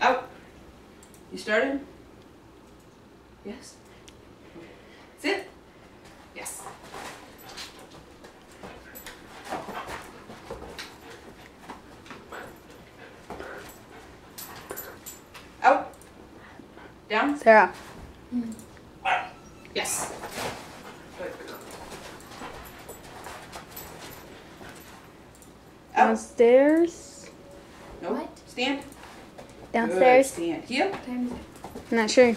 Out. You started? Yes. Sit. Yes. Out. Down. Sarah. Yes. Good. Out. Downstairs. No. What? Stand. Downstairs. Good. Stand. Heel. I'm not sure. I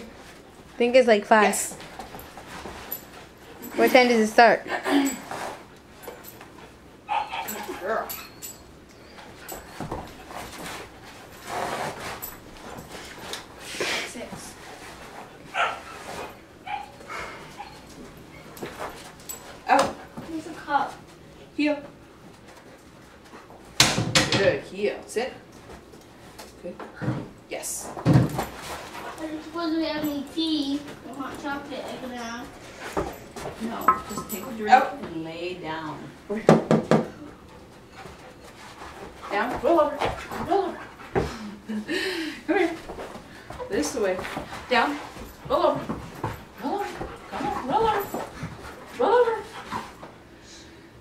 think it's like 5. Yes. What time does it start? Good girl. Six. Out. There's a cup. Heel. Good. Heel. Sit. Good. Yes. Are you supposed to have any tea or hot chocolate I can have? No, just take a drink Out. and lay down. Down. Roll over. Roll over. Come here. This way. Down. Roll over. Roll over. Come on. Roll over. Roll over.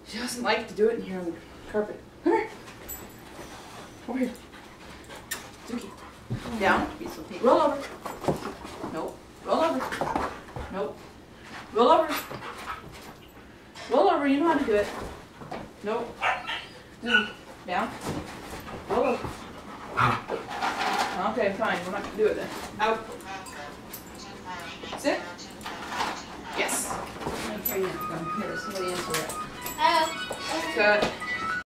She doesn't like to do it in here on the carpet. Come here. Over here. Zuki. Down. Roll over. Nope. Roll over. Nope. Roll over. Roll over. You know how to do it. Nope. Zuki. Down. Roll over. Okay, fine. We're not going to do it then. Out. Sit. Yes. I'm carrying it from here. Somebody answer it. Oh. Good.